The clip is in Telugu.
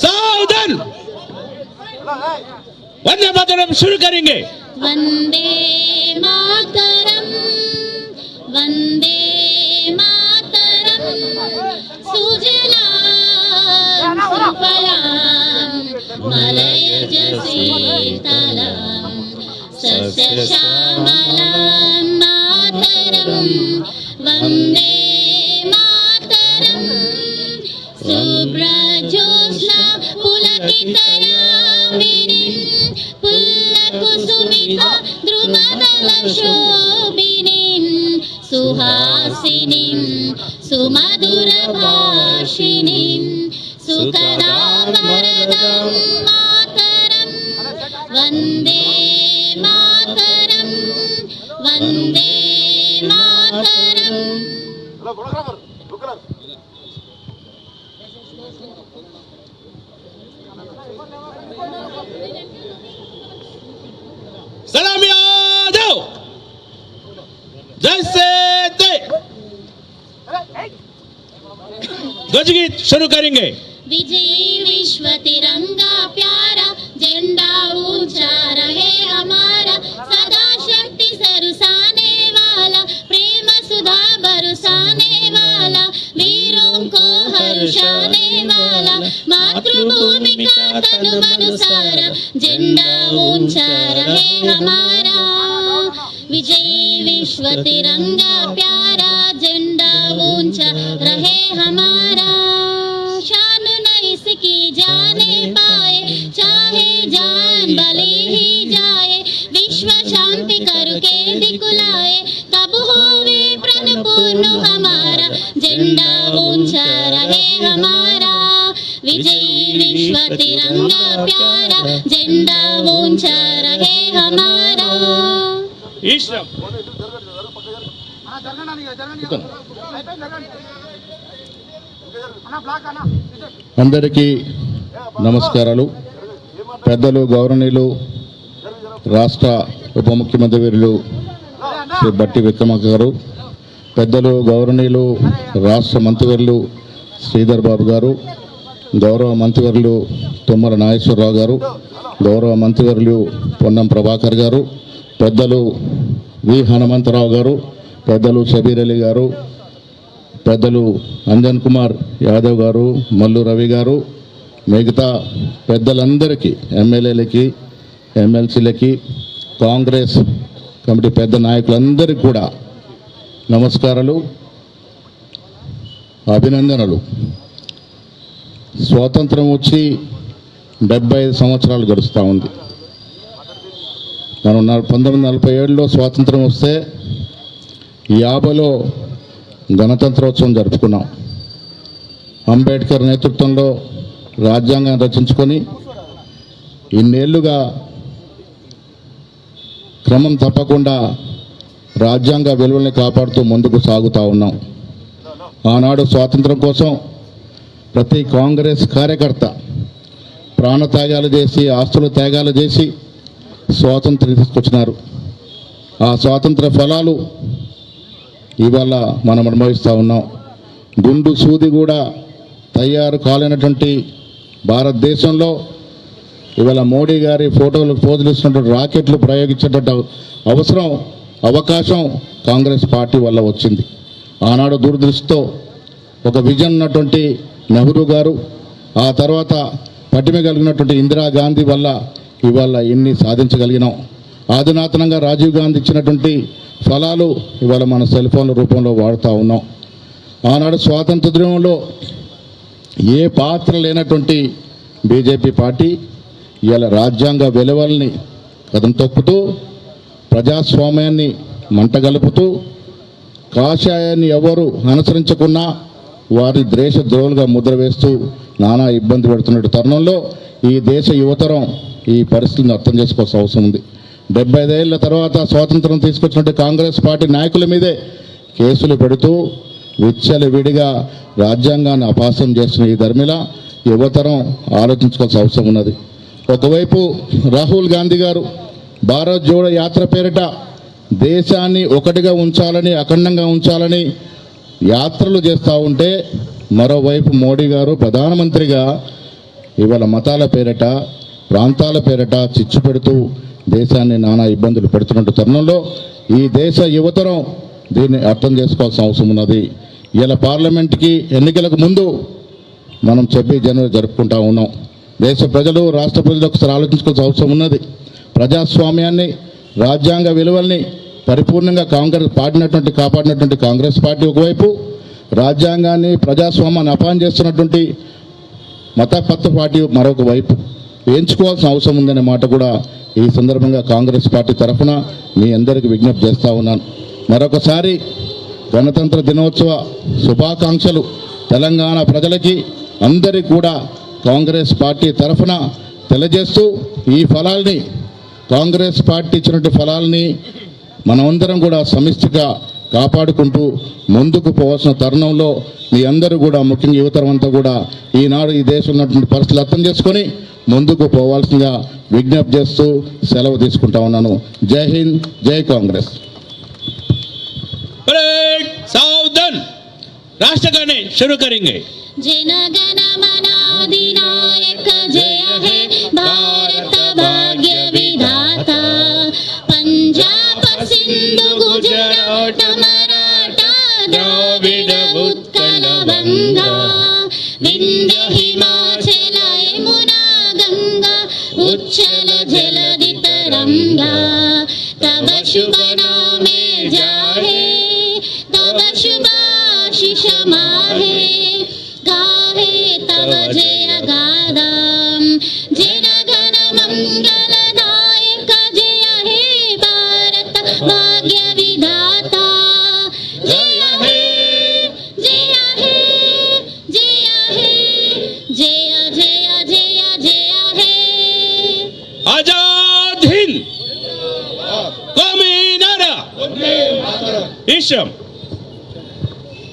सावधान, वंदे मातरम शुरू करेंगे। वंदे मातरम, वंदे मातरम, सुजलां सुफलां मलयज शीतलां सस्यश्यामलां मातरं वंदे मातरं। शुभ्रज्योत्स्ना पुलकितयामिनीं पुल्लकुसुमिता द्रुमदलशोभिनीं सुहासिनीं सुमधुरभाषिणीं सुखदां वरदां मातरं वन्दे मातरं, वन्दे मातरं। सलामी आ जाओ, जैसे थे ध्वजगीत शुरू करेंगे। विजयी विश्व तिरंगा प्यारा, झंडा ऊंचा रहे हमारा, सदा शक्ति सरुसाने वाला, प्रेम सुधा बरसाने वाला, वीरों को हर्षाने वाला, मातृभूमि का तन मन सारा, झंडा ऊंचा रहे हमारा। विजयी विश्व तिरंगा प्यारा, झंडा ऊंचा रहे हमारा। शान न इसकी जाने पाए, चाहे जान बलि ही जाए, विश्व शांति करके दिखलाए, तब होवे प्रण पूर्ण हमारा, झंडा ऊंचा रहे हमारा। विजयी विश्व तिरंगा प्यारा, झंडा ऊंचा रहे हमारा। అందరికీ నమస్కారాలు. పెద్దలు గౌరవనీయులు రాష్ట్ర ఉప ముఖ్యమంత్రి వర్యులు శ్రీ బట్టి విక్రమార్క గారు, పెద్దలు గౌరవనీయులు రాష్ట్ర మంత్రివర్యులు శ్రీధర్ బాబు గారు, గౌరవ మంత్రివర్యులు తుమ్మల నాగేశ్వరరావు గారు, గౌరవ మంత్రివర్యులు పొన్నం ప్రభాకర్ గారు, పెద్దలు వి హనుమంతరావు గారు, పెద్దలు షబీర్ అలీ గారు, పెద్దలు అంజన్ కుమార్ యాదవ్ గారు, మల్లు రవి గారు, మిగతా పెద్దలందరికీ, ఎమ్మెల్యేలకి, ఎమ్మెల్సీలకి, కాంగ్రెస్ కమిటీ పెద్ద నాయకులందరికీ కూడా నమస్కారాలు, అభినందనలు. స్వాతంత్రం వచ్చి 75 సంవత్సరాలు గడుస్తూ ఉంది. మనం 1947లో స్వాతంత్రం వస్తే 50లో గణతంత్రోత్సవం జరుపుకున్నాం. అంబేద్కర్ నేతృత్వంలో రాజ్యాంగం రచించుకొని ఇన్నేళ్లుగా క్రమం తప్పకుండా రాజ్యాంగ విలువల్ని కాపాడుతూ ముందుకు సాగుతూ ఉన్నాం. ఆనాడు స్వాతంత్రం కోసం ప్రతి కాంగ్రెస్ కార్యకర్త ప్రాణత్యాగాలు చేసి, ఆస్తుల త్యాగాలు చేసి స్వాతంత్రం తీసుకొచ్చినారు. ఆ స్వాతంత్ర ఫలాలు ఇవాళ మనం అనుభవిస్తూ ఉన్నాం. గుండు సూది కూడా తయారు కాలేనటువంటి భారతదేశంలో ఇవాళ మోడీ గారి ఫోటోలు పోజులిస్తున్నటువంటి రాకెట్లు ప్రయోగించేటువంటి అవకాశం కాంగ్రెస్ పార్టీ వల్ల వచ్చింది. ఆనాడు దూరదృష్టితో ఒక విజన్ ఉన్నటువంటి నెహ్రూ గారు, ఆ తర్వాత పటిమ కలిగినటువంటి ఇందిరాగాంధీ వల్ల ఇవాళ ఎన్ని సాధించగలిగినాం. ఆధునాతనంగా రాజీవ్ గాంధీ ఇచ్చినటువంటి ఫలాలు ఇవాళ మన సెల్ ఫోన్ల రూపంలో వాడుతూ ఉన్నాం. ఆనాడు స్వాతంత్ర్యంలో ఏ పాత్ర లేనటువంటి బీజేపీ పార్టీ ఇవాళ రాజ్యాంగ విలువల్ని కథం తొక్కుతూ, ప్రజాస్వామ్యాన్ని మంటగలుపుతూ, కాషాయాన్ని ఎవరు అనుసరించకున్నా వారి దేశ ద్రోహులుగా ముద్ర వేస్తూ నానా ఇబ్బంది పెడుతున్న తరుణంలో ఈ దేశ యువతరం ఈ పరిస్థితిని అర్థం చేసుకోవాల్సిన అవసరం ఉంది. 75 ఏళ్ల తర్వాత స్వాతంత్రం తీసుకొచ్చినట్టు కాంగ్రెస్ పార్టీ నాయకుల మీదే కేసులు పెడుతూ విచ్చలవిడిగా రాజ్యాంగాన్ని అపహాస్యం చేస్తున్న ఈ ధర్మిల యువతరం ఆలోచించుకోవాల్సిన అవసరం ఉన్నది. ఒకవైపు రాహుల్ గాంధీ గారు భారత్ జోడో యాత్ర పేరిట దేశాన్ని ఒకటిగా ఉంచాలని, అఖండంగా ఉంచాలని యాత్రలు చేస్తూ ఉంటే, మరోవైపు మోడీ గారు ప్రధానమంత్రిగా ఇవాళ మతాల పేరిట ప్రాంతాల పేరిట చిచ్చు పెడుతూ దేశాన్ని నానా ఇబ్బందులు పెడుతున్న తరుణంలో ఈ దేశ యువతరం దీన్ని అర్థం చేసుకోవాల్సిన అవసరం ఉన్నది. ఇలా పార్లమెంట్కి ఎన్నికలకు ముందు మనం 26 జనవరి జరుపుకుంటా ఉన్నాం. దేశ ప్రజలు రాష్ట్ర ప్రజలు ఒకసారి ఆలోచించుకోవాల్సిన అవసరం ఉన్నది. ప్రజాస్వామ్యాన్ని రాజ్యాంగ విలువల్ని పరిపూర్ణంగా కాపాడినటువంటి కాంగ్రెస్ పార్టీ ఒకవైపు, రాజ్యాంగాన్ని ప్రజాస్వామ్యాన్ని అపాయం చేస్తున్నటువంటి మతపత్ర పార్టీ మరొక వైపు ఎంచుకోవాల్సిన అవసరం ఉందనే మాట కూడా ఈ సందర్భంగా కాంగ్రెస్ పార్టీ తరఫున మీ అందరికీ విజ్ఞప్తి చేస్తూ ఉన్నాను. మరొకసారి గణతంత్ర దినోత్సవ శుభాకాంక్షలు తెలంగాణ ప్రజలకి అందరికీ కూడా కాంగ్రెస్ పార్టీ తరఫున తెలియజేస్తూ, ఈ ఫలాల్ని కాంగ్రెస్ పార్టీ ఇచ్చినటువంటి ఫలాల్ని మనమందరం కూడా సమిష్టిగా కాపాడుకుంటూ ముందుకు పోవాల్సిన తరుణంలో మీ అందరూ కూడా, ముఖ్యంగా యువతరం అంతా కూడా ఈనాడు ఈ దేశంలో ఉన్నటువంటి పరిస్థితులు అర్థం చేసుకొని ముందుకు పోవాల్సిందిగా విజ్ఞప్తి చేస్తూ సెలవు తీసుకుంటా ఉన్నాను. జై హింద్, జై కాంగ్రెస్. परेड सावधान. राष्ट्रगाने शुरू करेंगे. जन गण मन अधिनायक जय हे भारत भाग्य विधाता, पंजाब सिंधु गुजरात मराठा द्रविड़ उत्कल बंगा, विंध्य हिमाचल यमुना गंगा उच्चल जलधि तरंगा, तब शुभ नामे जाहे तब शुभाशिष माहे, गाहे तब जय गादाम, जन गण मंगल नायक जय हे भारत भाग्य विधाता, जय हे जय हे जय हे जय जय जय जय हे. आजाद हिंद. कौमी नारा. ईशम.